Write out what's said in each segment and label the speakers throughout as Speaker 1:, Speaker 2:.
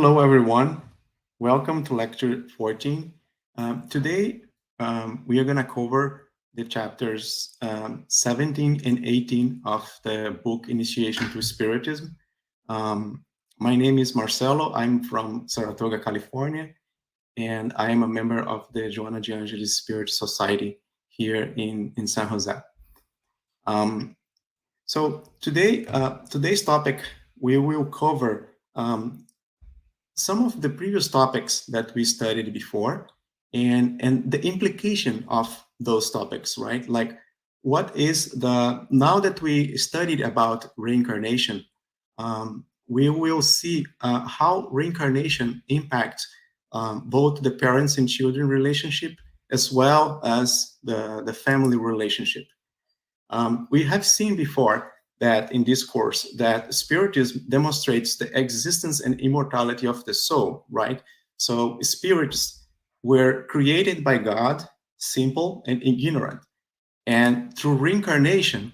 Speaker 1: Hello, everyone. Welcome to Lecture 14. Today, we are going to cover the chapters 17 and 18 of the book Initiation to Spiritism. My name is Marcelo. I'm from Saratoga, California, and I am a member of the Joanna Angelis Spirit Society here in San Jose. So today, today's topic, we will cover some of the previous topics that we studied before and the implication of those topics, right? Like what is now that we studied about reincarnation, we will see how reincarnation impacts both the parents and children relationship as well as the family relationship. We have seen before that in this course that Spiritism demonstrates the existence and immortality of the soul, right? So spirits were created by God, simple and ignorant. And through reincarnation,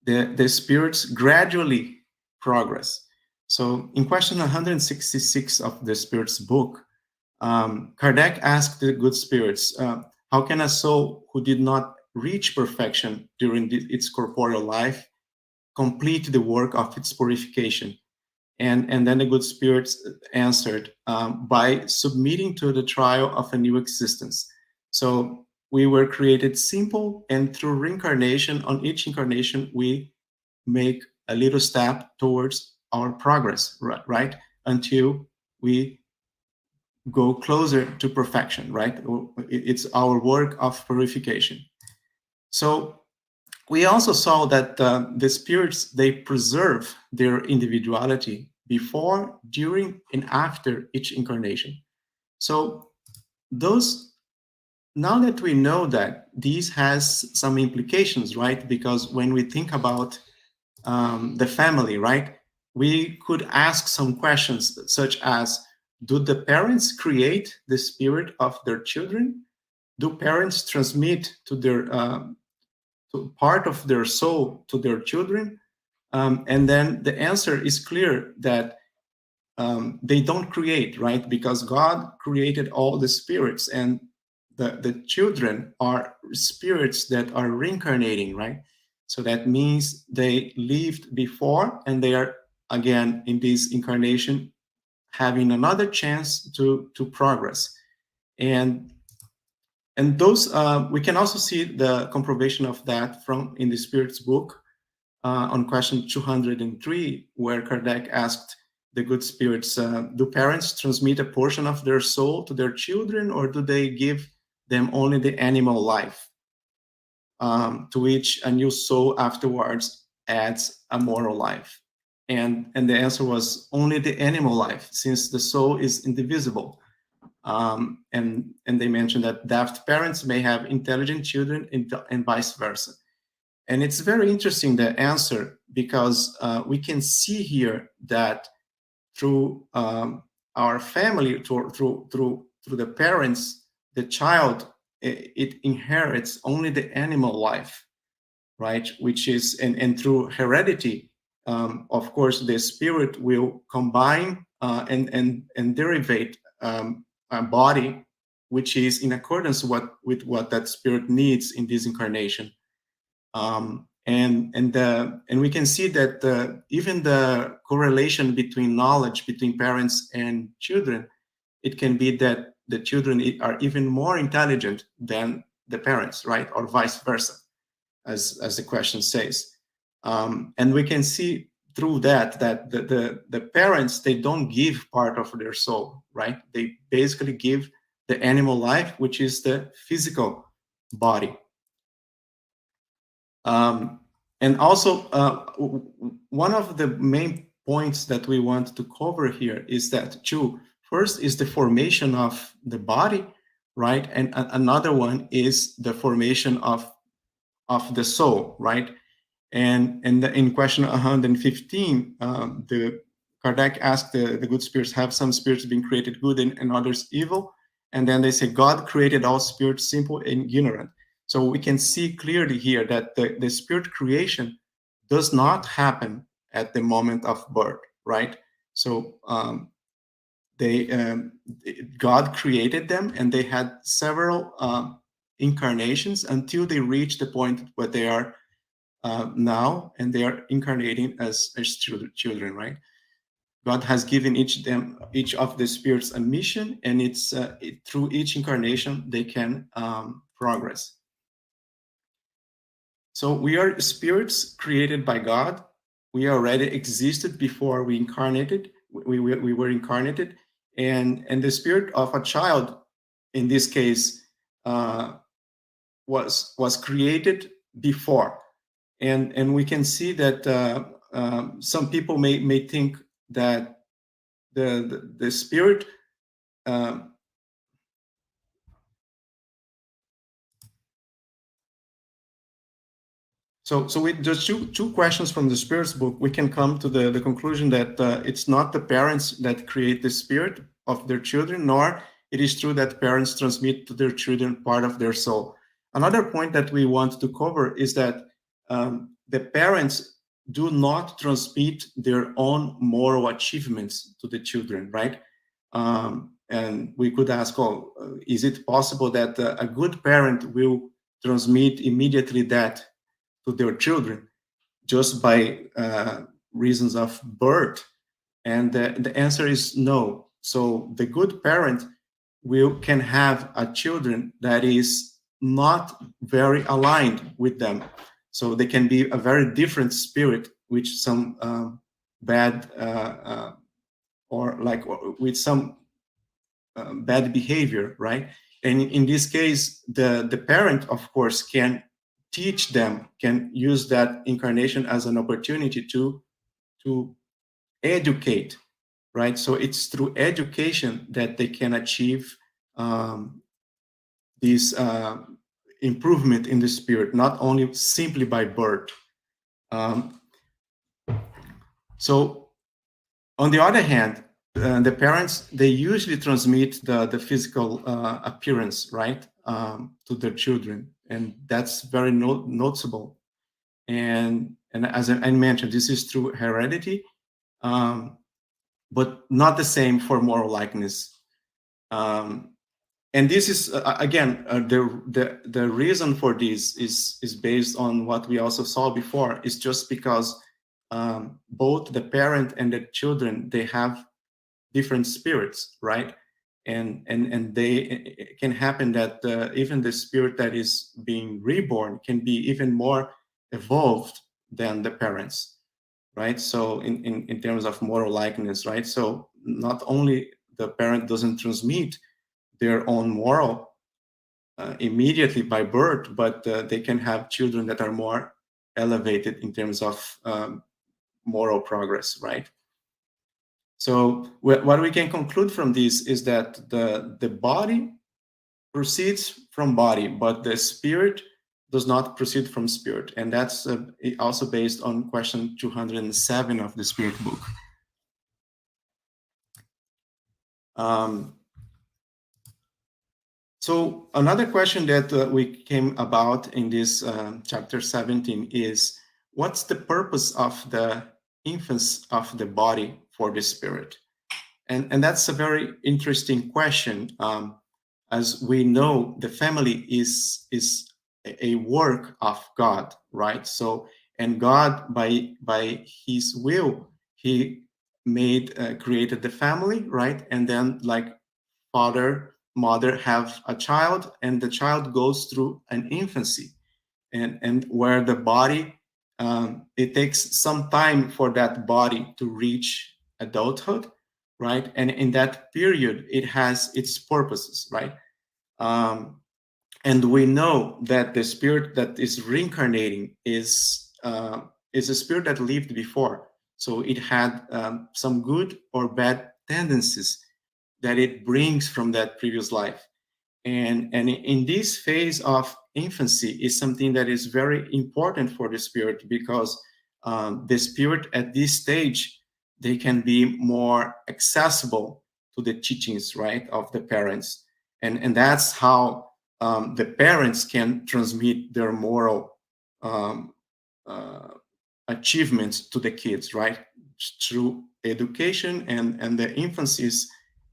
Speaker 1: the spirits gradually progress. So in question 166 of the Spirit's book, Kardec asked the good spirits, how can a soul who did not reach perfection during its corporeal life complete the work of its purification? And then the good spirits answered, by submitting to the trial of a new existence. So we were created simple, and through reincarnation, on each incarnation, we make a little step towards our progress, right? Until we go closer to perfection, right? It's our work of purification. So we also saw that the spirits, they preserve their individuality before, during, and after each incarnation. So now that we know that, these has some implications, right? Because when we think about the family, right, we could ask some questions such as, do the parents create the spirit of their children? Do parents transmit to their to part of their soul to their children? And then the answer is clear that they don't create, right? Because God created all the spirits, and the children are spirits that are reincarnating, right? So that means they lived before, and they are again in this incarnation having another chance to progress. And those, we can also see the confirmation of that from in the Spirit's book on question 203, where Kardec asked the good spirits, do parents transmit a portion of their soul to their children, or do they give them only the animal life, to which a new soul afterwards adds a moral life? And the answer was only the animal life, since the soul is indivisible. And they mentioned that daft parents may have intelligent children, and vice versa. And it's very interesting, the answer, because we can see here that through our family, through the parents, the child, it inherits only the animal life, right? Which is, and through heredity, of course, the spirit will combine and derivate a body which is in accordance with what that spirit needs in this incarnation. And we can see that even the correlation between knowledge between parents and children, it can be that the children are even more intelligent than the parents, right? Or vice versa, as the question says. And we can see through that the parents, they don't give part of their soul, right? They basically give the animal life, which is the physical body. And also, one of the main points that we want to cover here is that first is the formation of the body, right? And another one is the formation of the soul, right? And in question 115, the Kardec asked the good spirits, have some spirits been created good and others evil? And then they say, God created all spirits simple and ignorant. So we can see clearly here that the spirit creation does not happen at the moment of birth, right? So God created them, and they had several incarnations until they reached the point where they are now, and they are incarnating as children, right? God has given each of the spirits a mission, and it's through each incarnation they can progress. So we are spirits created by God. We already existed before we incarnated. We were incarnated, and the spirit of a child, in this case, was created before, and we can see that some people may think that the spirit so with just two questions from the Spirit's book, we can come to the conclusion that it's not the parents that create the spirit of their children, nor it is true that parents transmit to their children part of their soul. Another point that we want to cover is that the parents do not transmit their own moral achievements to the children, right? And we could ask, is it possible that a good parent will transmit immediately that to their children just by reasons of birth? And the answer is no. So the good parent can have a children that is not very aligned with them. So they can be a very different spirit, which some bad or with some bad behavior, right? And in this case, the parent, of course, can teach them, can use that incarnation as an opportunity to educate, right? So it's through education that they can achieve this improvement in the spirit, not only simply by birth. So on the other hand, the parents, they usually transmit the physical appearance, right, to their children, and that's very noticeable. And as I mentioned, this is through heredity, but not the same for moral likeness. And this is again the reason for this is based on what we also saw before. Is just because both the parent and the children, they have different spirits, right? And it can happen that even the spirit that is being reborn can be even more evolved than the parents, right? So in terms of moral likeness, right? So not only the parent doesn't transmit their own moral immediately by birth, but they can have children that are more elevated in terms of moral progress, right? So what we can conclude from this is that the body proceeds from body, but the spirit does not proceed from spirit. And that's also based on question 207 of the Spirit book. So another question that we came about in this chapter 17 is, what's the purpose of the infants of the body for the spirit? And that's a very interesting question. As we know, the family is a work of God, right? So, and God, by His will, He created the family, right? And then, like, father, mother have a child, and the child goes through an infancy, and where the body, it takes some time for that body to reach adulthood, right? And in that period, it has its purposes, right? And we know that the spirit that is reincarnating is a spirit that lived before, so it had some good or bad tendencies that it brings from that previous life. And in this phase of infancy is something that is very important for the spirit, because the spirit at this stage, they can be more accessible to the teachings, right, of the parents. And that's how the parents can transmit their moral achievements to the kids, right, through education. And the infancy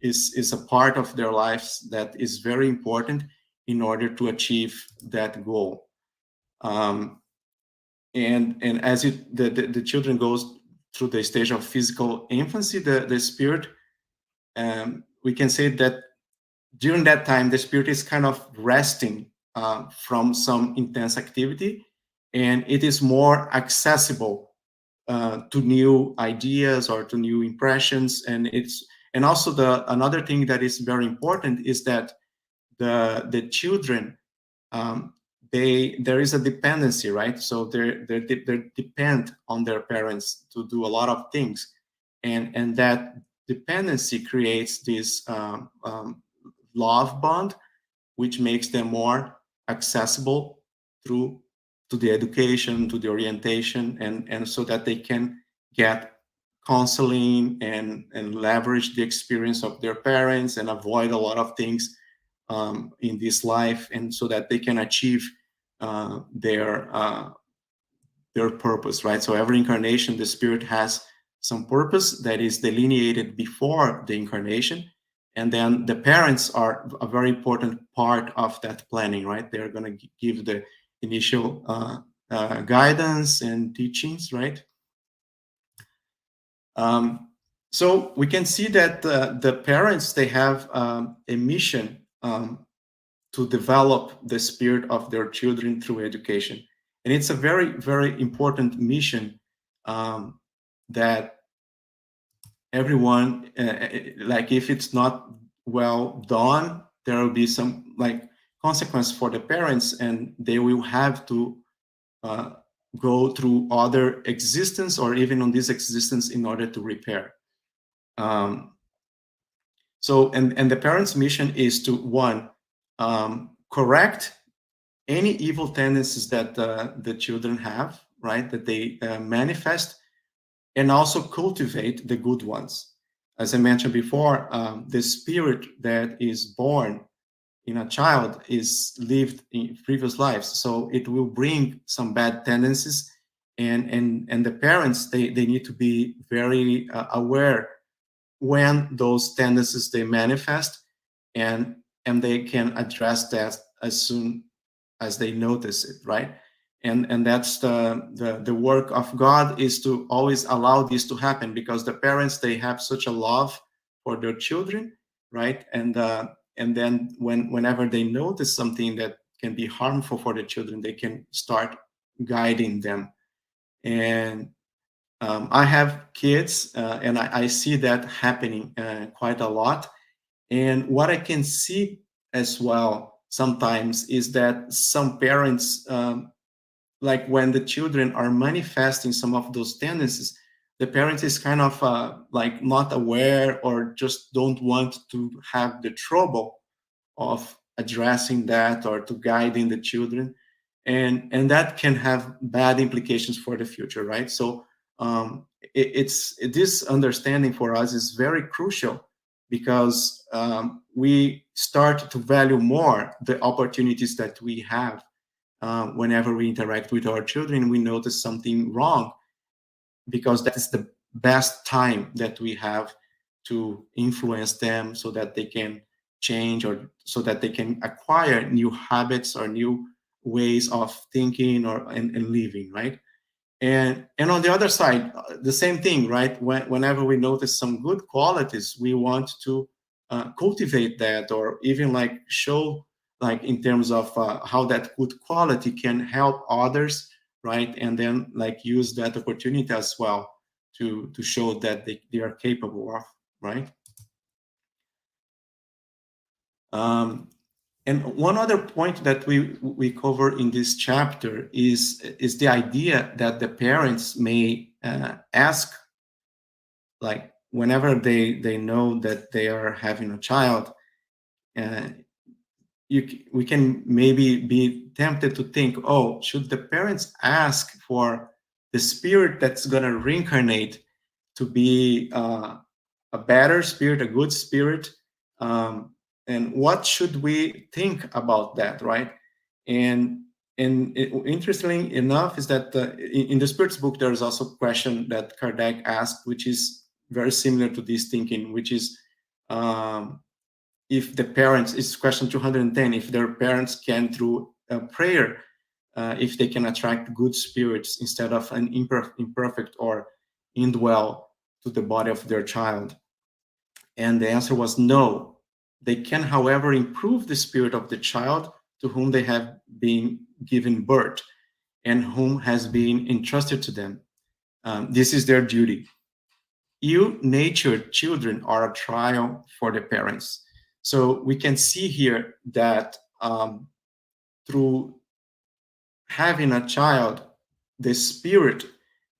Speaker 1: is a part of their lives that is very important in order to achieve that goal. And as the children goes through the stage of physical infancy, the spirit, we can say that during that time, the spirit is kind of resting from some intense activity, and it is more accessible to new ideas or to new impressions. And also another thing that is very important is that the children, there is a dependency, right? So they depend on their parents to do a lot of things, and that dependency creates this love bond, which makes them more accessible through to the education, to the orientation, and so that they can get counseling and leverage the experience of their parents and avoid a lot of things in this life, and so that they can achieve their purpose, right? So every incarnation, the spirit has some purpose that is delineated before the incarnation, and then the parents are a very important part of that planning, right? They're going to give the initial guidance and teachings, right? So we can see that the parents, they have a mission to develop the spirit of their children through education. And it's a very, very important mission that everyone, like if it's not well done, there will be some like consequence for the parents, and they will have to go through other existence or even on this existence in order to repair. So, and the parents' mission is to, one, correct any evil tendencies that the children have, right, that they manifest, and also cultivate the good ones. As I mentioned before, the spirit that is born in a child is lived in previous lives, so it will bring some bad tendencies, and the parents, they need to be very aware when those tendencies they manifest, and they can address that as soon as they notice it, right? And that's the work of God, is to always allow this to happen, because the parents, they have such a love for their children, right? And then whenever they notice something that can be harmful for the children, they can start guiding them. And I have kids, and I see that happening quite a lot. And what I can see as well sometimes is that some parents, like when the children are manifesting some of those tendencies, the parent is kind of like not aware, or just don't want to have the trouble of addressing that or to guiding the children, and that can have bad implications for the future, right? So this understanding for us is very crucial, because we start to value more the opportunities that we have whenever we interact with our children. We notice something wrong, because that is the best time that we have to influence them, so that they can change, or so that they can acquire new habits or new ways of thinking or and living, right? And on the other side, the same thing, right? Whenever we notice some good qualities, we want to cultivate that, or even like show, like in terms of how that good quality can help others, right? And then like use that opportunity as well to show that they are capable of, right? And one other point that we cover in this chapter is the idea that the parents may ask, like whenever they know that they are having a child, we can maybe be tempted to think, oh, should the parents ask for the spirit that's going to reincarnate to be a better spirit, a good spirit? And what should we think about that, right? And interestingly enough is that in the Spirit's book, there is also a question that Kardec asked, which is very similar to this thinking, which is, if the parents, it's question 210, if their parents can, through prayer, if they can attract good spirits instead of an imperfect or indwell to the body of their child. And the answer was no. They can, however, improve the spirit of the child to whom they have been given birth and whom has been entrusted to them. This is their duty. Ill-natured children are a trial for the parents. So we can see here that through having a child, the spirit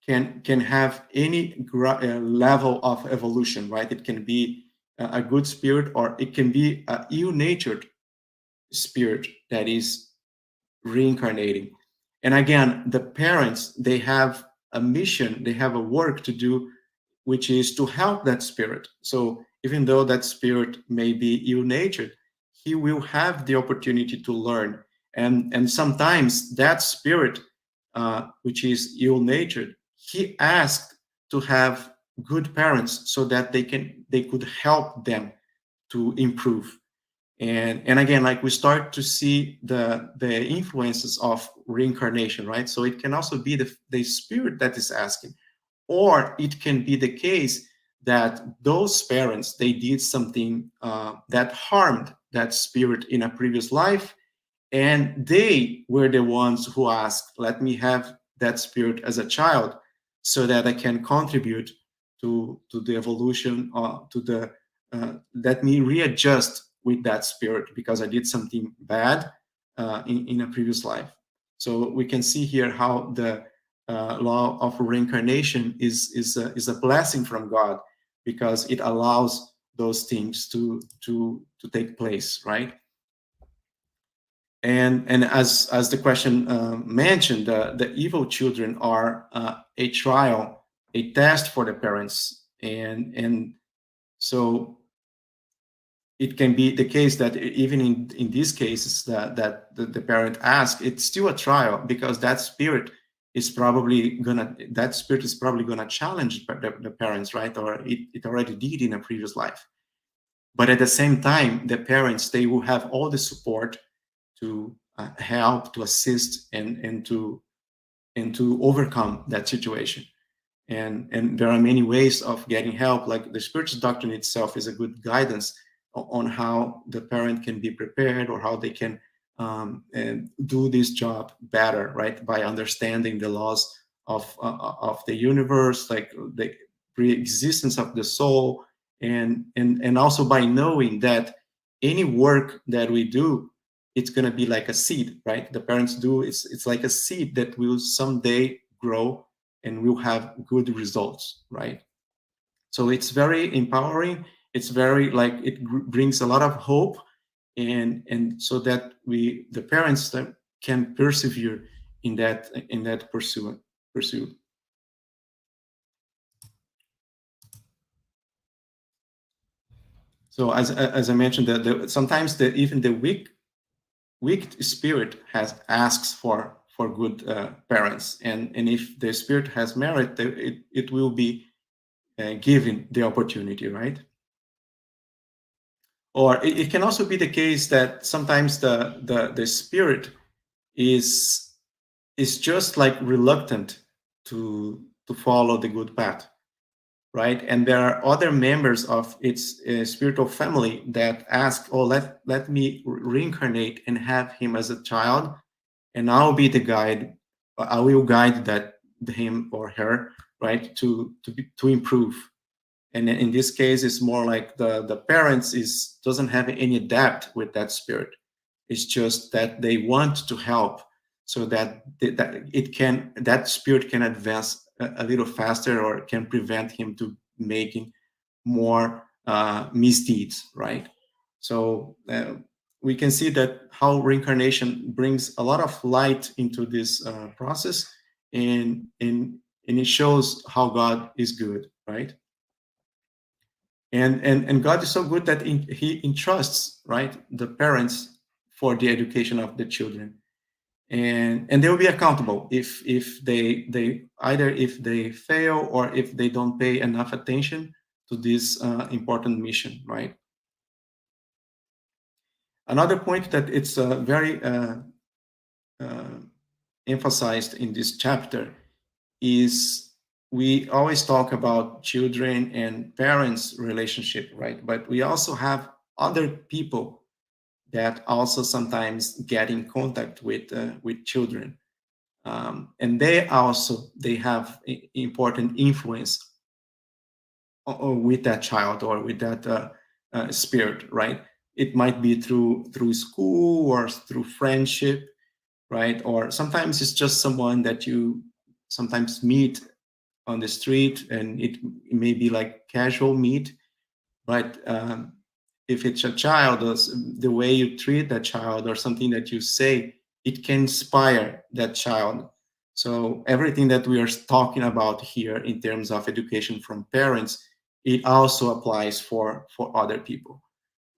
Speaker 1: can have any level of evolution, right? It can be a good spirit, or it can be an ill-natured spirit that is reincarnating. And again, the parents, they have a mission, they have a work to do, which is to help that spirit. So even though that spirit may be ill-natured, he will have the opportunity to learn. And sometimes that spirit, which is ill-natured, he asked to have good parents so that they could help them to improve. And again, like, we start to see the influences of reincarnation, right? So it can also be the spirit that is asking, or it can be the case that those parents, they did something that harmed that spirit in a previous life, and they were the ones who asked, let me have that spirit as a child so that I can contribute to the evolution, let me readjust with that spirit because I did something bad in a previous life. So we can see here how the law of reincarnation is a blessing from God, because it allows those things to take place, right? And as the question mentioned, the evil children are a trial, a test for the parents, and so it can be the case that even in these cases that the parent asks, it's still a trial, because that spirit is probably gonna challenge the parents, right? Or it already did in a previous life. But at the same time, the parents, they will have all the support to help, to assist, and to overcome that situation. And there are many ways of getting help. Like the Spiritist Doctrine itself is a good guidance on how the parent can be prepared, or how they can do this job better, right? By understanding the laws of the universe, like the pre-existence of the soul, and also by knowing that any work that we do, it's going to be like a seed, right? The parents do, it's like a seed that will someday grow and will have good results, right? So it's very empowering. It's very, like, it brings a lot of hope, and so that the parents that can persevere in that pursuit. So as I mentioned, sometimes even the weak spirit asks for good parents, and if the spirit has merit, it will be given the opportunity, right? Or it can also be the case that sometimes the spirit is just like reluctant to follow the good path, right? And there are other members of its spiritual family that ask, oh, let me reincarnate and have him as a child, and I'll be the guide. I will guide him or her, right, to improve. And in this case, it's more like the parents doesn't have any debt with that spirit. It's just that they want to help, so that that spirit can advance a little faster, or can prevent him to making more misdeeds, right? So we can see that how reincarnation brings a lot of light into this process, and it shows how God is good, right? And God is so good that he entrusts, right, the parents for the education of the children, and they will be accountable if they either if they fail, or if they don't pay enough attention this important mission, right? Another point that it's very emphasized in this chapter is we always talk about children and parents relationship, right? But we also have other people that also sometimes get in contact with children, and they have important influence with that child or with that spirit, right? It might be through school or through friendship, right? Or sometimes it's just someone that you sometimes meet on the street, and it may be like casual meet, but if it's a child, the way you treat that child or something that you say, it can inspire that child. So everything that we are talking about here in terms of education from parents, it also applies for other people.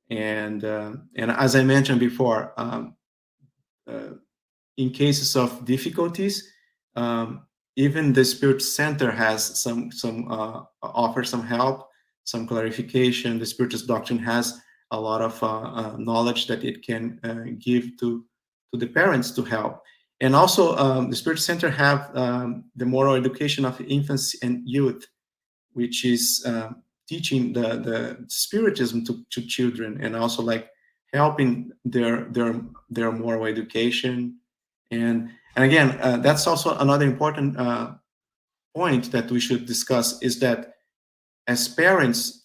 Speaker 1: And as I mentioned before, uh, in cases of difficulties, even the Spirit Center has some offer some help, some clarification. The Spiritist Doctrine has a lot of knowledge that it can give to the parents to help. And also, the Spirit Center have the moral education of infants and youth, which is teaching the spiritism to children, and also like helping their moral education. And again, that's also another important point that we should discuss, is that as parents,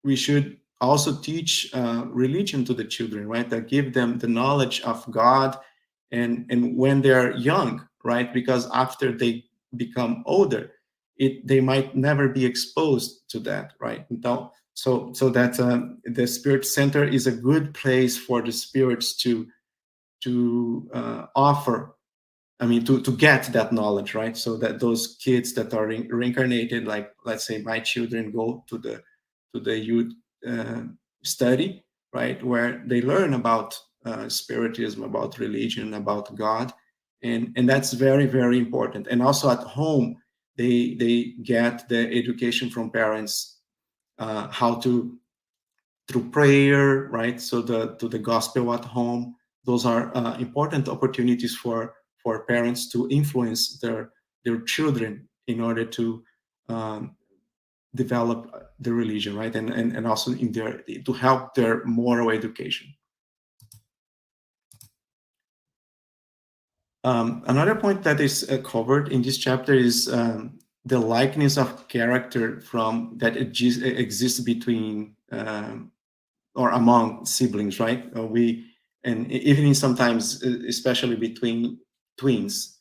Speaker 1: we should also teach religion to the children, right? That give them the knowledge of God, and when they're young, right? Because after they become older, they might never be exposed to that, right? So that the Spirit Center is a good place for the spirits to offer, I mean, to get that knowledge, right? So that those kids that are reincarnated, like let's say my children go to the youth uh, study, right, where they learn about spiritism, about religion, about God, and that's very, very important. And also at home, they get the education from parents, how to, through prayer, right? So the gospel at home, those are important opportunities for parents to influence their children in order to develop the religion, right? And also in their, to help their moral education. Another point that is covered in this chapter is the likeness of character from that exists between or among siblings, right? And even sometimes, especially between twins.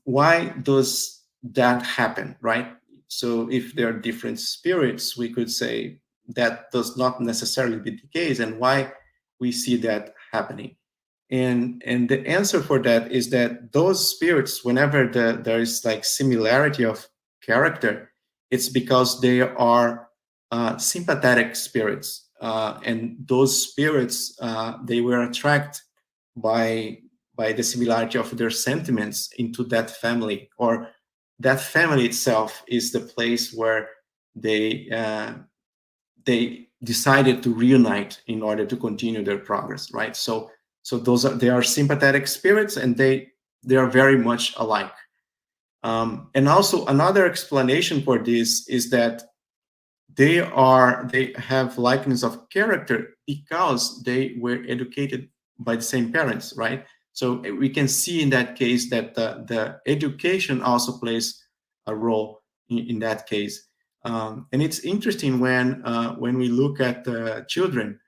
Speaker 1: Why does that happen, right? So if there are different spirits, we could say that does not necessarily be the case, and why we see that happening. And the answer for that is that those spirits, whenever there is like similarity of character, it's because they are sympathetic spirits, and those spirits, they were attracted by the similarity of their sentiments into that family, or that family itself is the place where they decided to reunite in order to continue their progress, right? So they are sympathetic spirits, and they are very much alike. And also another explanation for this is that they have likeness of character because they were educated by the same parents, right? So we can see in that case that the education also plays a role in that case. And it's interesting when we look at children,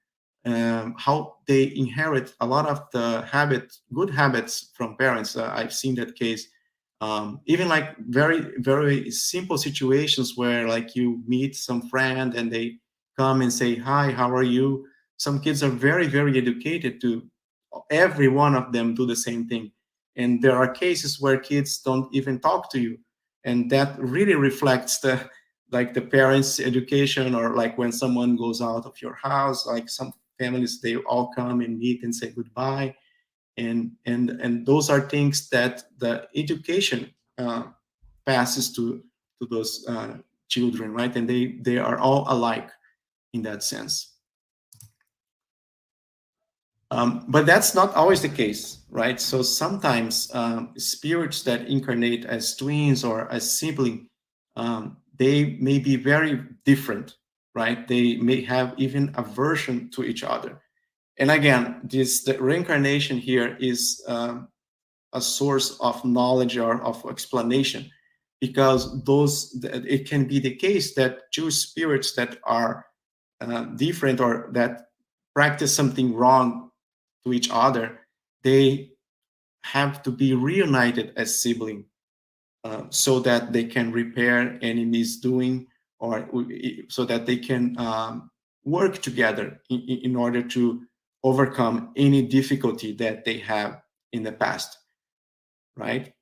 Speaker 1: how they inherit a lot of the good habits from parents. I've seen that case. Even like very, very simple situations where like you meet some friend and they come and say, hi, how are you? Some kids are very, very educated to every one of them do the same thing. And there are cases where kids don't even talk to you. And that really reflects the parents' education, or like when someone goes out of your house, like some families, they all come and meet and say goodbye. And those are things that the education passes to those children, right? And they are all alike in that sense. But that's not always the case, right? So sometimes spirits that incarnate as twins or as siblings, they may be very different, right? They may have even aversion to each other. And again, the reincarnation here is a source of knowledge or of explanation, because it can be the case that two spirits that are different or that practice something wrong to each other, they have to be reunited as siblings, so that they can repair any misdoing, or so that they can work together in order to overcome any difficulty that they have in the past, right?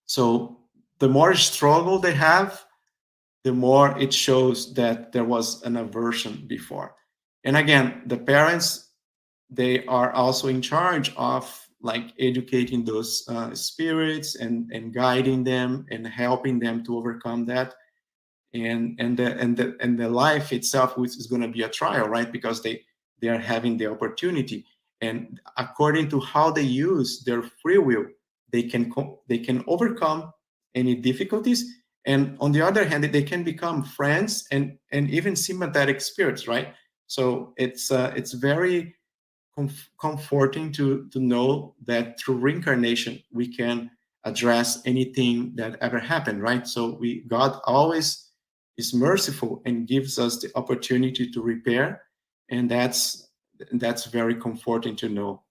Speaker 1: So the more struggle they have, the more it shows that there was an aversion before. And again, the parents, they are also in charge of like educating those spirits and guiding them and helping them to overcome that. And the life itself, which is going to be a trial, right? Because they are having the opportunity, and according to how they use their free will, they can overcome any difficulties. And on the other hand, they can become friends and even sympathetic spirits, right? So it's very comforting to know that through reincarnation we can address anything that ever happened, right? So God always is merciful and gives us the opportunity to repair, and that's very comforting to know.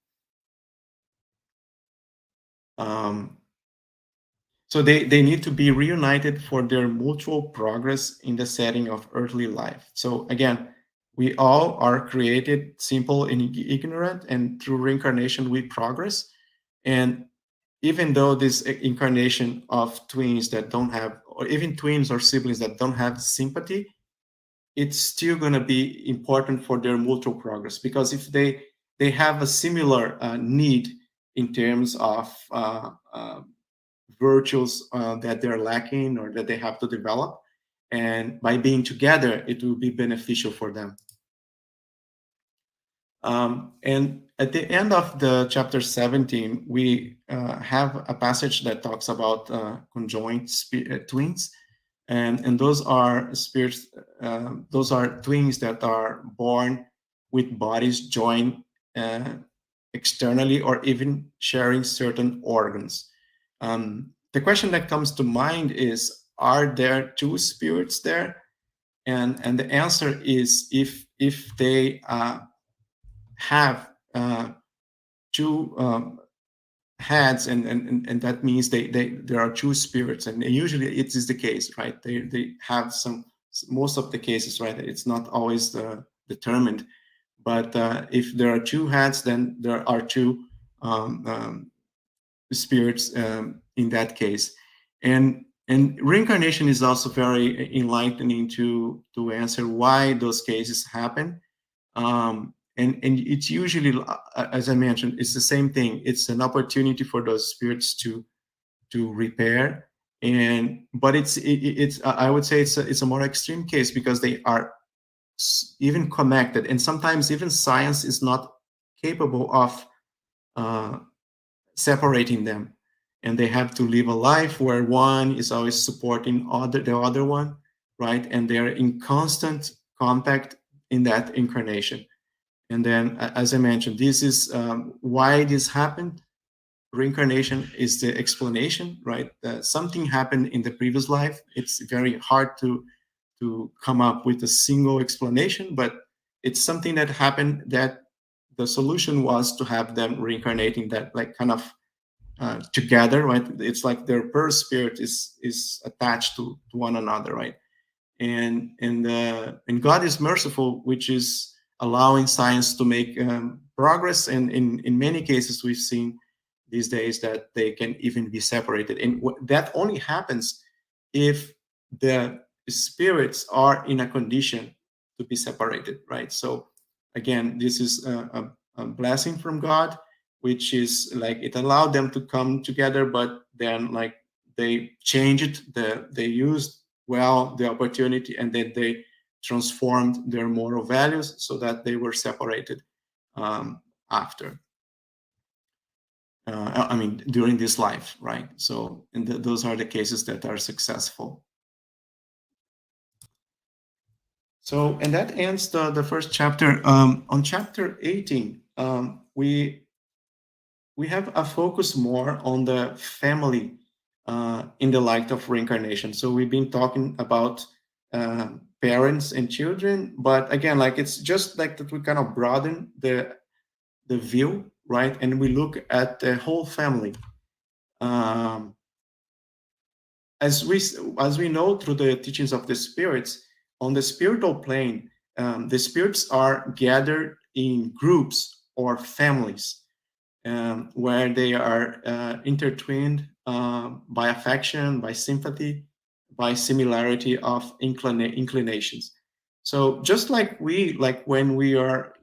Speaker 1: So they need to be reunited for their mutual progress in the setting of earthly life. So again, we all are created simple and ignorant, and through reincarnation we progress. And even though this incarnation of twins that don't have, or even twins or siblings that don't have sympathy, it's still going to be important for their mutual progress, because if they have a similar need in terms of virtues that they're lacking or that they have to develop, and by being together it will be beneficial for them. And at the end of the chapter 17, we have a passage that talks about conjoined twins, and those are spirits. Those are twins that are born with bodies joined externally, or even sharing certain organs. The question that comes to mind is: are there two spirits there? And the answer is, if they have two heads, and that means there are two spirits, and usually it is the case, right? They have most of the cases, right? It's not always determined, but if there are two heads, then there are two spirits in that case. And reincarnation is also very enlightening to answer why those cases happen. And it's usually, as I mentioned, it's the same thing. It's an opportunity for those spirits to repair. But it's I would say it's a more extreme case, because they are even connected, and sometimes even science is not capable of separating them, and they have to live a life where one is always supporting the other one, right? And they're in constant contact in that incarnation. And then, as I mentioned, this is why this happened. Reincarnation is the explanation, right? Something happened in the previous life. It's very hard to come up with a single explanation, but it's something that happened, that the solution was to have them reincarnating, that like kind of together, right? It's like their per spirit is attached to one another, right? And God is merciful, which is allowing science to make progress. And in many cases, we've seen these days that they can even be separated. And that only happens if the spirits are in a condition to be separated, right? So again, this is a blessing from God, which is like it allowed them to come together, but then like they changed they used well the opportunity, and then they transformed their moral values so that they were separated after. I mean, during this life, right? So, and those are the cases that are successful. So, and that ends the first chapter. On chapter 18, we have a focus more on the family in the light of reincarnation. So we've been talking about parents and children, but again, like it's just like that we kind of broaden the view, right? And we look at the whole family. As we know through the teachings of the spirits, on the spiritual plane, the spirits are gathered in groups or families, where they are intertwined by affection, by sympathy, by similarity of inclinations. So just like when we are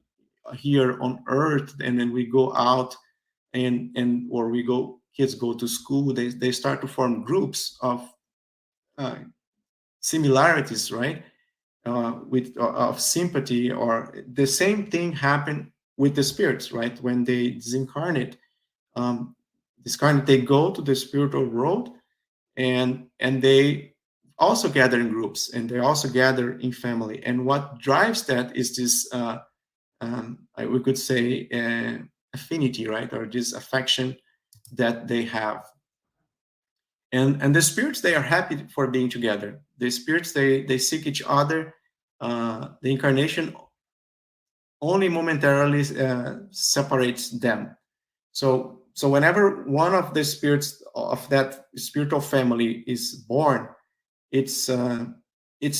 Speaker 1: here on Earth, and then we go out or kids go to school, they start to form groups of similarities, right? Of sympathy, or the same thing happened with the spirits, right? When they disincarnate, they go to the spiritual world, and they also gather in groups, and they also gather in family. And what drives that is this, we could say, affinity, right, or this affection that they have. And the spirits, they are happy for being together. The spirits, they seek each other. The incarnation only momentarily separates them. So whenever one of the spirits of that spiritual family is born, it's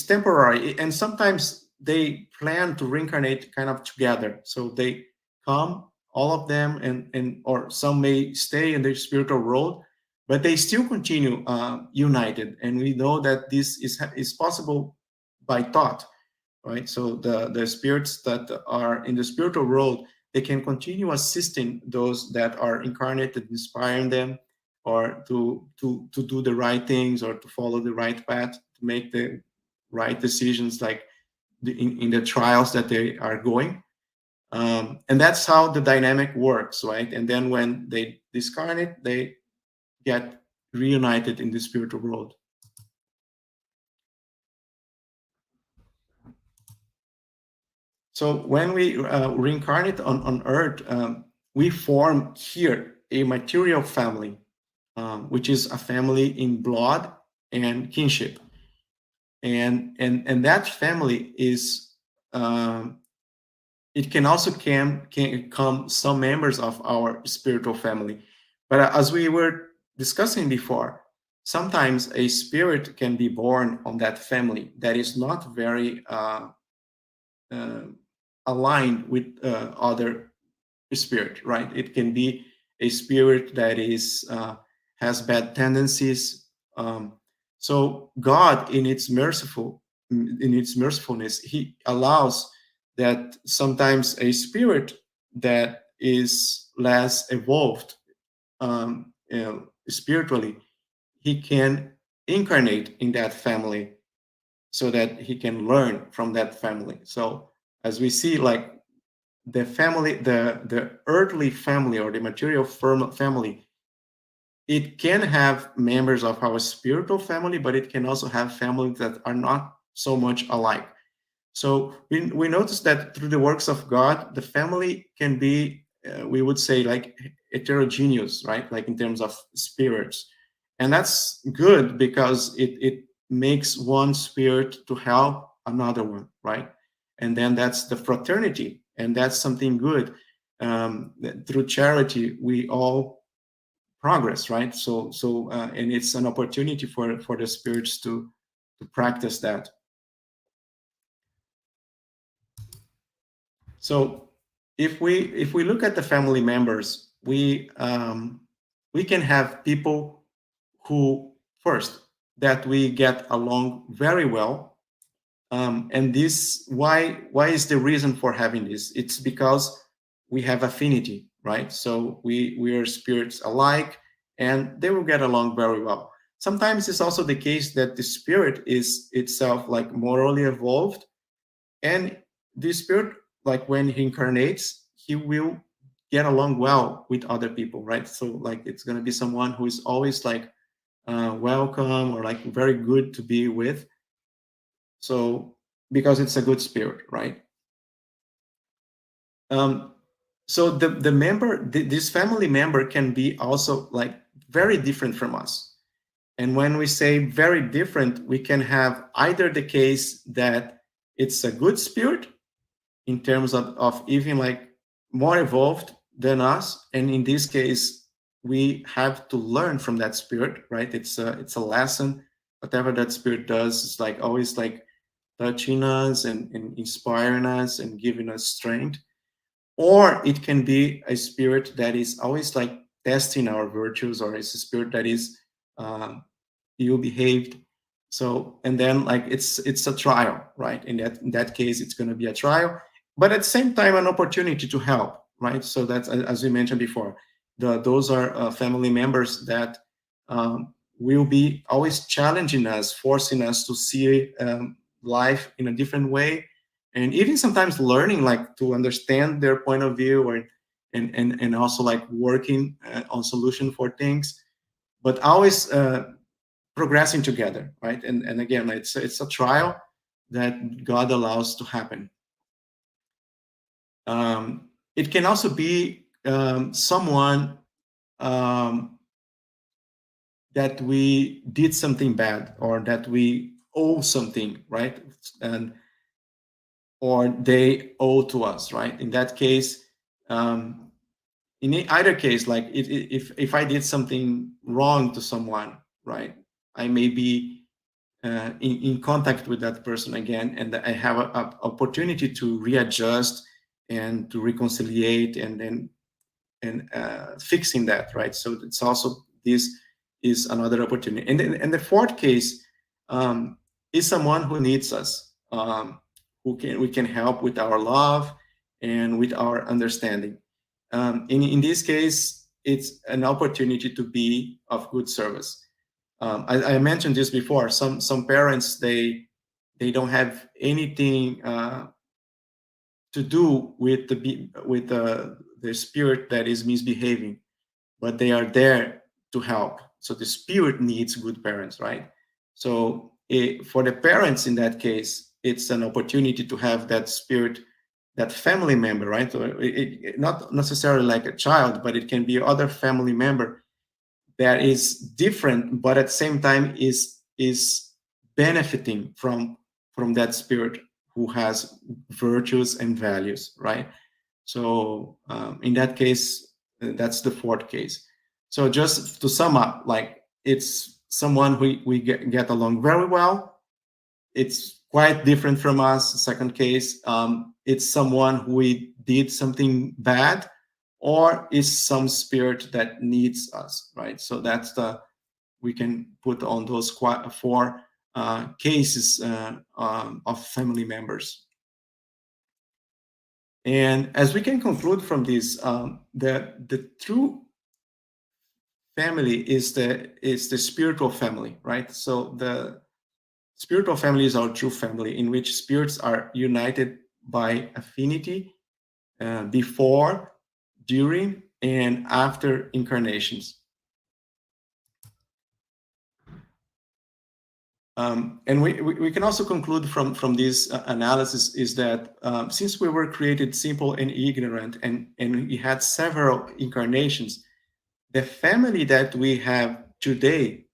Speaker 1: temporary, and sometimes they plan to reincarnate kind of together. So they come, all of them, and or some may stay in the spiritual world, but they still continue united. And we know that this is possible by thought, right? So the spirits that are in the spiritual world, they can continue assisting those that are incarnated, inspiring them, or to do the right things, or to follow the right path, to make the right decisions, like in the trials that they are going. And that's how the dynamic works, right? And then when they discarnate, they get reunited in the spiritual world. So when we reincarnate on Earth, we form here a material family, which is a family in blood and kinship. And that family is, it can also can come some members of our spiritual family. But as we were discussing before, sometimes a spirit can be born on that family that is not very aligned with other spirit, right? It can be a spirit that is has bad tendencies. So God, in its mercifulness, He allows that sometimes a spirit that is less evolved spiritually, he can incarnate in that family, so that he can learn from that family. So as we see, like the family, the earthly family, or the material family, it can have members of our spiritual family, but it can also have families that are not so much alike. So we notice that through the works of God, the family can be, we would say, like heterogeneous, right? Like in terms of spirits. And that's good, because it makes one spirit to help another one, right? And then that's the fraternity, and that's something good. Through charity, we all progress, right? And it's an opportunity for the spirits to practice that. So if we look at the family members, we can have people who, first, that we get along very well. And this, why is the reason for having this? It's because we have affinity, right? So we are spirits alike, and they will get along very well. sometimes it's also the case that the spirit is itself like morally evolved, and the spirit, like when he incarnates, he will get along well with other people, right? So like it's going to be someone who is always like welcome or like very good to be with. So because it's a good spirit, right? So the member, this family member can be also like very different from us. And when we say very different, we can have either the case that it's a good spirit in terms of even like more evolved than us. And in this case, we have to learn from that spirit, right? It's a lesson. Whatever that spirit does is like always like touching us and inspiring us and giving us strength. Or it can be a spirit that is always like testing our virtues, or it's a spirit that is ill behaved. So, and then like it's a trial, right? In that case, it's going to be a trial, but at the same time an opportunity to help, right? So that's, as we mentioned before, those are family members that will be always challenging us, forcing us to see life in a different way, and even sometimes learning like to understand their point of view, or and also like working on solution for things, but always progressing together, right? And again, it's a trial that God allows to happen. It can also be someone that we did something bad, or that we owe something, right? And or they owe to us, right? In that case, in either case, like if I did something wrong to someone, right? I may be in contact with that person again, and I have an opportunity to readjust and to reconciliate, and then fixing that, right? So it's also, this is another opportunity. And the fourth case is someone who needs us, we can help with our love and with our understanding. In this case, it's an opportunity to be of good service. I mentioned this before. Some parents, they don't have anything to do with the spirit that is misbehaving, but they are there to help. So the spirit needs good parents, right? So for the parents in that case, it's an opportunity to have that spirit, that family member, right? So not necessarily like a child, but it can be other family member that is different, but at the same time is benefiting from that spirit who has virtues and values, right? So in that case, that's the fourth case. So just to sum up, like it's someone we get along very well. It's quite different from us. Second case, it's someone who we did something bad, or is some spirit that needs us, right? So that's we can put on those four cases of family members. And as we can conclude from this, the true family is the spiritual family, right? So the spiritual family is our true family, in which spirits are united by affinity before, during, and after incarnations. And we can also conclude from this analysis is that since we were created simple and ignorant, and we had several incarnations, the family that we have today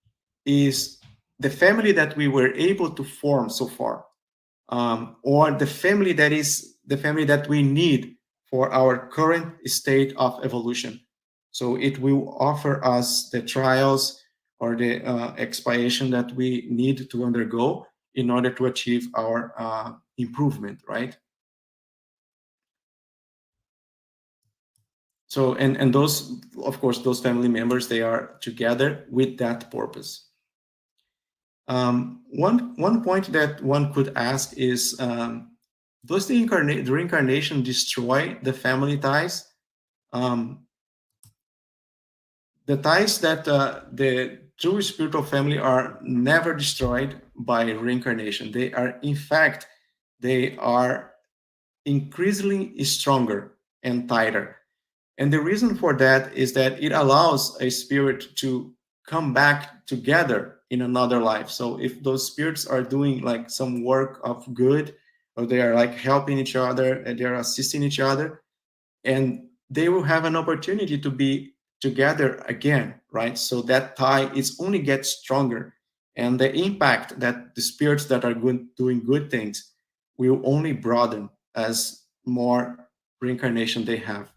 Speaker 1: is the family that we were able to form so far, or the family that is the family that we need for our current state of evolution. So it will offer us the trials or the expiation that we need to undergo in order to achieve our improvement, right? So, and those, of course, those family members, they are together with that purpose. One point that one could ask is, does the reincarnation destroy the family ties? The ties that true spiritual family are never destroyed by reincarnation. They are, in fact, they are increasingly stronger and tighter. And the reason for that is that it allows a spirit to come back together in another life. So if those spirits are doing like some work of good, or they are like helping each other and they are assisting each other, and they will have an opportunity to be together again, right? So that tie is only gets stronger, and the impact that the spirits that are doing good things will only broaden as more reincarnation they have.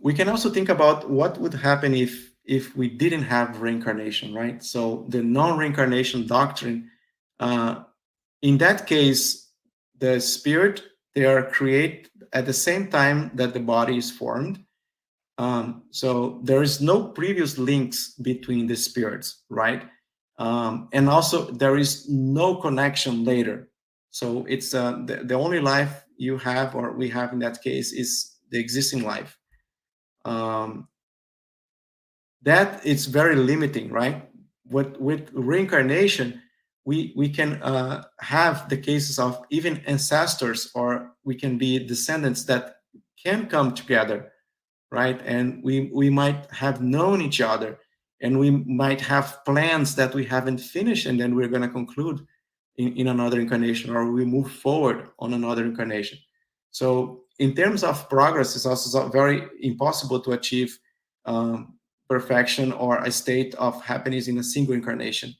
Speaker 1: We can also think about what would happen if we didn't have reincarnation, right? So the non-reincarnation doctrine, in that case, the spirit, they are created at the same time that the body is formed. So there is no previous links between the spirits, right? And also there is no connection later. So it's the only life you have, or we have in that case, is the existing life. That is very limiting, right? With reincarnation, we can have the cases of even ancestors, or we can be descendants that can come together, right? And we might have known each other, and we might have plans that we haven't finished, and then we're going to conclude in another incarnation, or we move forward on another incarnation. So in terms of progress, it's also very impossible to achieve perfection or a state of happiness in a single incarnation.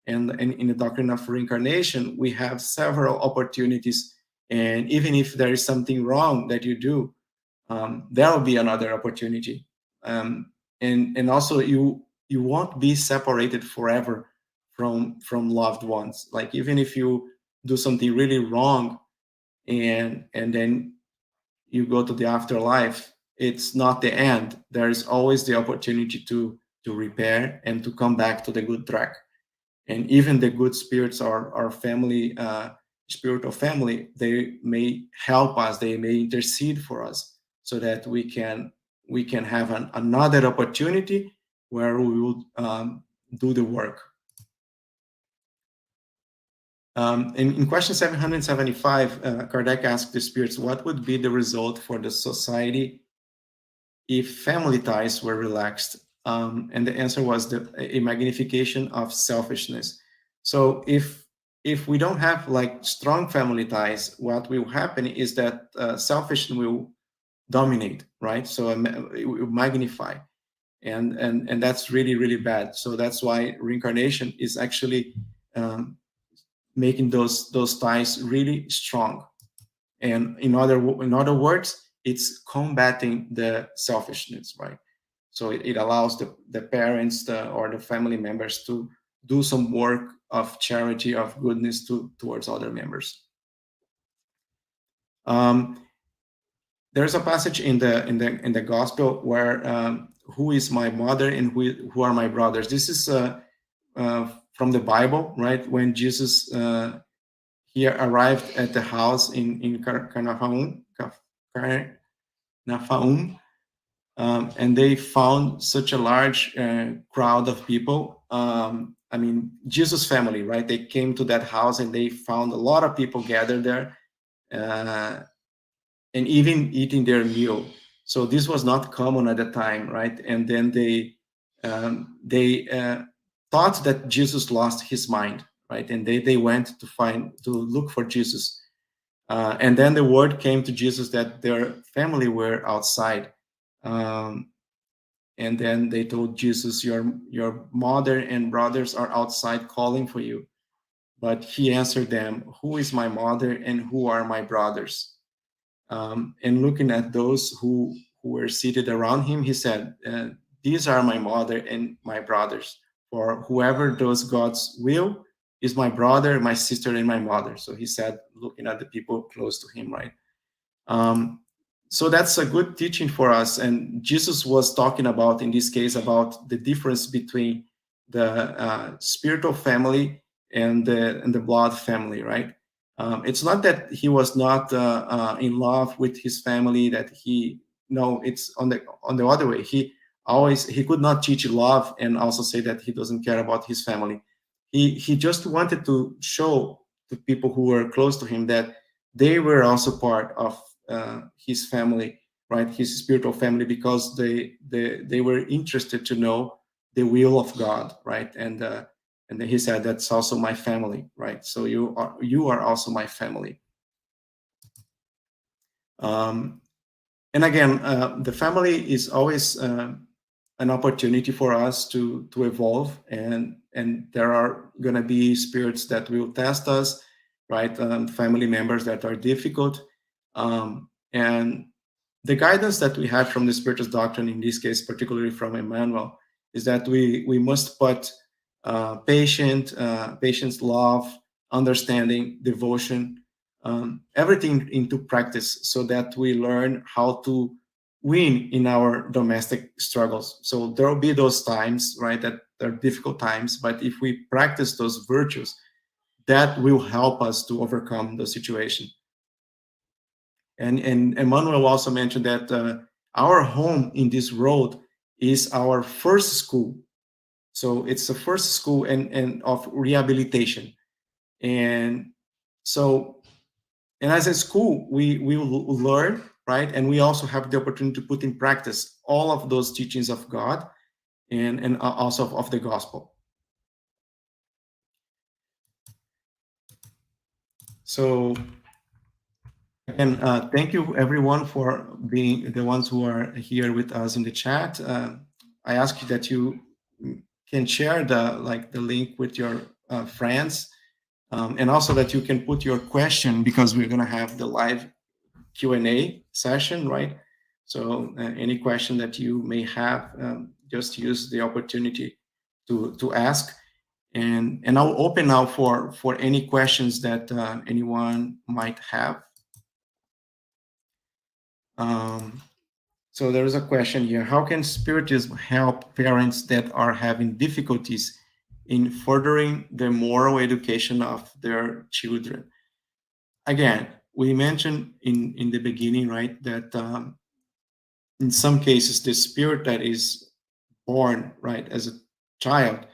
Speaker 1: And in the doctrine of reincarnation, we have several opportunities, and even if there is something wrong that you do, there will be another opportunity. And also you won't be separated forever from loved ones. Like even if you do something really wrong, and then you go to the afterlife, it's not the end. There is always the opportunity to repair and to come back to the good track. And even the good spirits, our family, spiritual family, they may help us, they may intercede for us, so that we can have another opportunity where we will do the work. In question 775, Kardec asked the spirits, what would be the result for the society if family ties were relaxed? And the answer was a magnification of selfishness. So if we don't have like strong family ties, what will happen is that selfishness will dominate, right? So it will magnify, and that's really, really bad. So that's why reincarnation is actually making those ties really strong. And in other words, it's combating the selfishness, right? So it allows the parents or the family members to do some work of charity, of goodness towards other members. There's a passage in the gospel where who is my mother and who are my brothers? This is from the Bible, right? When Jesus he arrived at the house in Capernaum, and they found such a large crowd of people. I mean, Jesus' family, right? They came to that house and they found a lot of people gathered there, and even eating their meal. So this was not common at the time, right? And then they thought that Jesus lost his mind, right? And they went to look for Jesus. And then the word came to Jesus that their family were outside. And then they told Jesus, your mother and brothers are outside calling for you. But he answered them, who is my mother and who are my brothers? And looking at those who were seated around him, he said, these are my mother and my brothers. For whoever does God's will is my brother, my sister, and my mother. So he said, looking at the people close to him, right? So that's a good teaching for us. And Jesus was talking about, in this case, about the difference between the spiritual family and the blood family, right? It's not that he was not in love with his family, that he, no, it's on the other way. He he could not teach love and also say that he doesn't care about his family. He just wanted to show to people who were close to him that they were also part of his family, right? His spiritual family, because they were interested to know the will of God, right? And then he said, that's also my family, right? So you are also my family. And again, the family is always an opportunity for us to evolve, and there are going to be spirits that will test us, right? Family members that are difficult, and the guidance that we have from the Spiritist Doctrine, in this case, particularly from Emmanuel, is that we must put patience, love, understanding, devotion, everything into practice, so that we learn how to win in our domestic struggles. So there will be those times, right, that are difficult times, but if we practice those virtues, that will help us to overcome the situation. And Emmanuel also mentioned that our home in this road is our first school. So it's the first school and of rehabilitation. And so, and as a school, we will learn, right? And we also have the opportunity to put in practice all of those teachings of God and also of the gospel. So, and thank you everyone for being the ones who are here with us in the chat. I ask you that you can share the link with your friends, and also that you can put your question, because we're going to have the live Q&A session, right? So any question that you may have, just use the opportunity to ask. And I'll open now for any questions that anyone might have. So there is a question here. How can Spiritism help parents that are having difficulties in furthering the moral education of their children? Again, we mentioned in the beginning, right, that in some cases, the spirit that is born, right, as a child,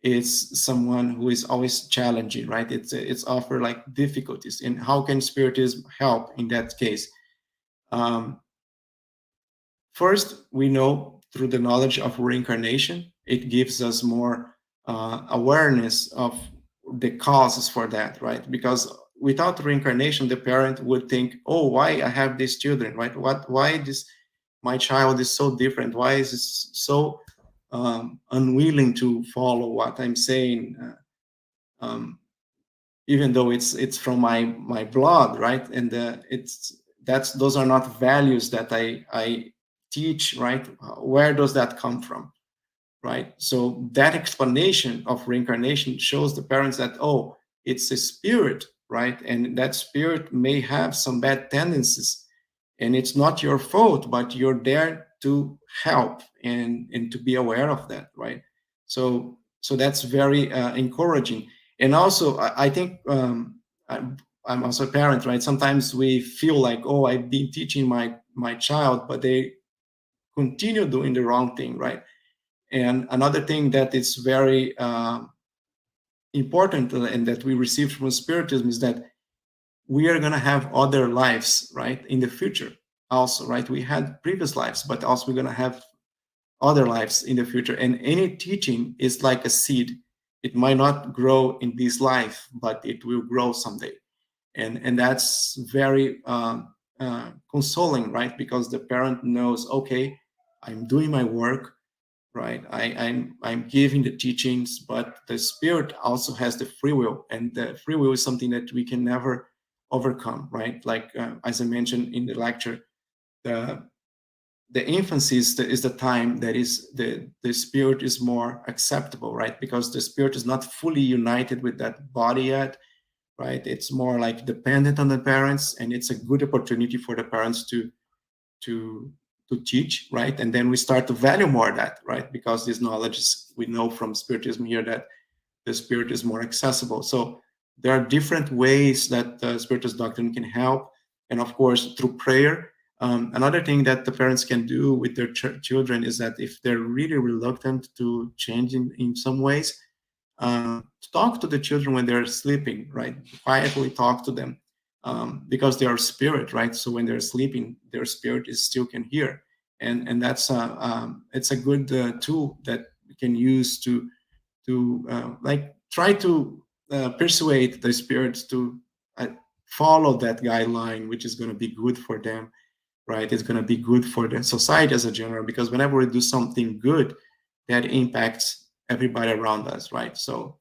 Speaker 1: is someone who is always challenging, right? It's offer like difficulties. And how can Spiritism help in that case? First, we know through the knowledge of reincarnation, it gives us more awareness of the causes for that, right? Because without reincarnation, the parent would think, oh, why I have these children, right? Why my child is so different? Why is it so unwilling to follow what I'm saying, even though it's from my blood, right? And those are not values that I teach, right? Where does that come from, right? So that explanation of reincarnation shows the parents that, oh, it's a spirit, right? And that spirit may have some bad tendencies, and it's not your fault, but you're there to help and to be aware of that, right? So that's very encouraging. And also, I think I'm also a parent, right? Sometimes we feel like, oh, I've been teaching my child, but they continue doing the wrong thing, right? And another thing that is very important and that we received from Spiritism is that we are going to have other lives, right, in the future also, right? We had previous lives, but also we're going to have other lives in the future. And any teaching is like a seed. It might not grow in this life, but it will grow someday. And that's very consoling, right? Because the parent knows, okay, I'm doing my work, right? I'm giving the teachings, but the spirit also has the free will, and the free will is something that we can never overcome, right? Like as I mentioned in the lecture, the infancy is the time that is the spirit is more acceptable, right? Because the spirit is not fully united with that body yet, right? It's more like dependent on the parents, and it's a good opportunity for the parents to teach, right? And then we start to value more that, right? Because this knowledge is, we know from Spiritism here that the spirit is more accessible. So there are different ways that the Spiritist Doctrine can help. And of course, through prayer, Another thing that the parents can do with their children is that if they're really reluctant to change in some ways, talk to the children when they're sleeping, right? Quietly talk to them, because they are spirit, right? So when they're sleeping, their spirit is still can hear, and that's it's a good tool that we can use to like try to persuade the spirits to follow that guideline, which is going to be good for them, right? It's going to be good for the society as a general, because whenever we do something good, that impacts everybody around us, right? So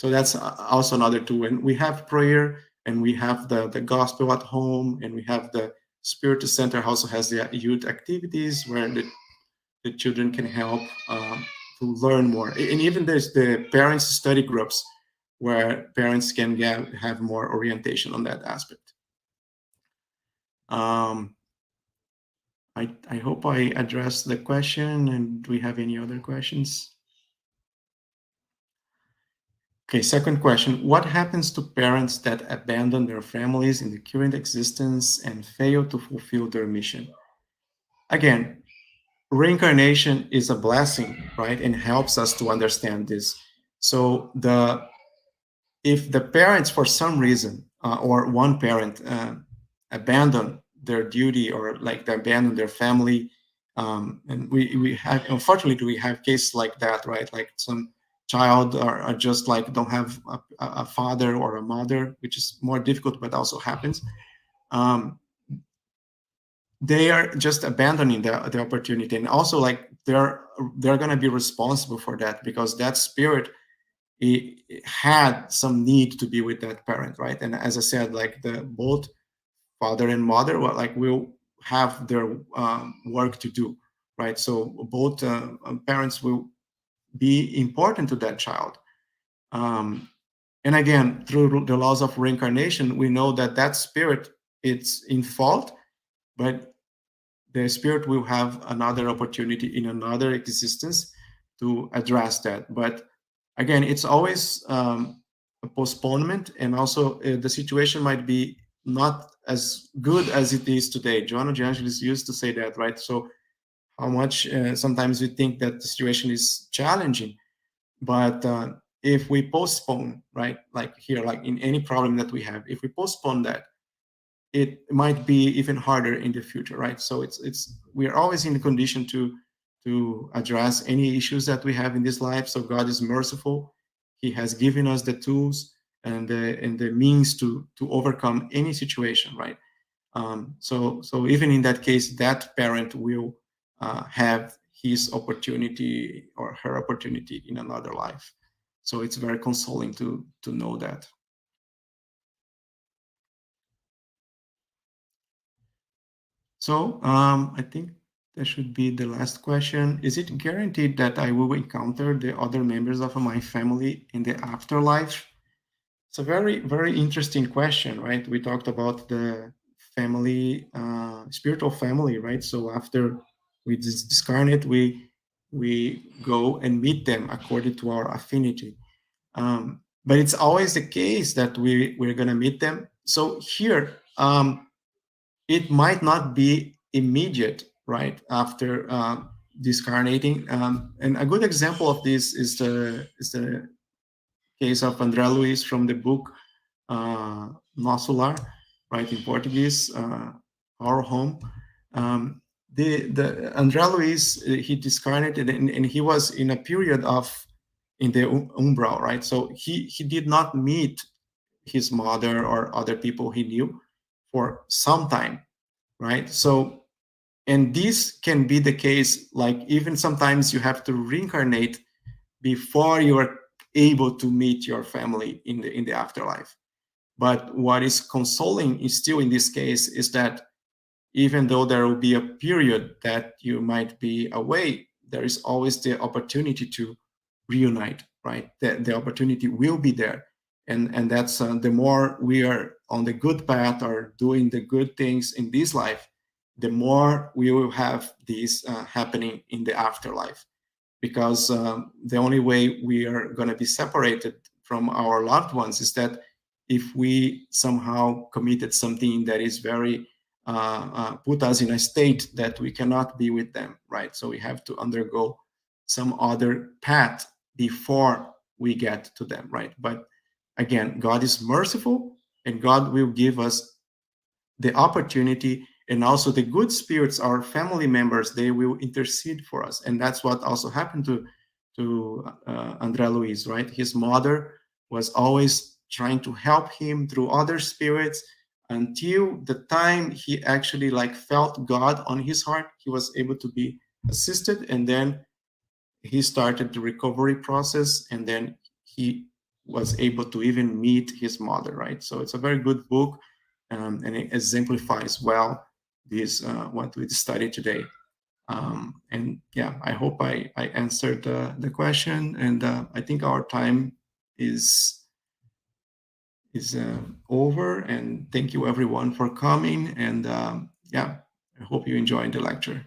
Speaker 1: that's also another tool. And we have prayer, and we have the gospel at home, and we have the Spiritist Center also has the youth activities where the children can help to learn more. And even there's the parents study groups where parents can have more orientation on that aspect. I hope I addressed the question. And do we have any other questions? Okay, second question. What happens to parents that abandon their families in the current existence and fail to fulfill their mission? Again, reincarnation is a blessing, right? And helps us to understand this. So if the parents, for some reason, or one parent abandon their duty, or like they abandon their family, and we have, unfortunately, we have cases like that, right? Like some child are just like don't have a father or a mother, which is more difficult, but also happens. They are just abandoning the opportunity, and also like they're going to be responsible for that, because that spirit, it had some need to be with that parent, right? And as I said, like the both father and mother, well, like will have their work to do, right? So both parents will be important to that child. And again, through the laws of reincarnation, we know that that spirit, it's in fault, but the spirit will have another opportunity in another existence to address that. But again, it's always a postponement, and also the situation might be not as good as it is today. Joanna de Angelis used to say that, right? So how much sometimes we think that the situation is challenging, but if we postpone, right, like here, like in any problem that we have, if we postpone that, it might be even harder in the future, right? So we are always in the condition to address any issues that we have in this life. So God is merciful. He has given us the tools and the means to overcome any situation, right? So even in that case, that parent will have his opportunity or her opportunity in another life. So it's very consoling to know that. So I think that should be the last question. Is it guaranteed that I will encounter the other members of my family in the afterlife? It's a very, very interesting question, right? We talked about the family, spiritual family, right? So after we discarnate, we go and meet them according to our affinity. But it's always the case that we're going to meet them. So here, it might not be immediate, right, after discarnating. And a good example of this is the case of André Luiz from the book Nosso Lar, right, in Portuguese, Our Home. The André Luiz, he discarnated, and he was in a period of in the umbral, right? So he did not meet his mother or other people he knew for some time, right? So, and this can be the case, like even sometimes you have to reincarnate before you are able to meet your family in the afterlife. But what is consoling is still in this case is that even though there will be a period that you might be away, there is always the opportunity to reunite, right? The opportunity will be there. And that's the more we are on the good path or doing the good things in this life, the more we will have this happening in the afterlife. Because the only way we are going to be separated from our loved ones is that if we somehow committed something that is very put us in a state that we cannot be with them, right? So we have to undergo some other path before we get to them, right? But again, God is merciful, and God will give us the opportunity, and also the good spirits, our family members, they will intercede for us. And that's what also happened to André Luiz, right? His mother was always trying to help him through other spirits, until the time he actually like felt God on his heart, he was able to be assisted, and then he started the recovery process, and then he was able to even meet his mother, right? So it's a very good book, and it exemplifies well this what we studied today. And yeah, I hope I answered the question, and I think our time is over. And thank you everyone for coming, and yeah, I hope you enjoyed the lecture.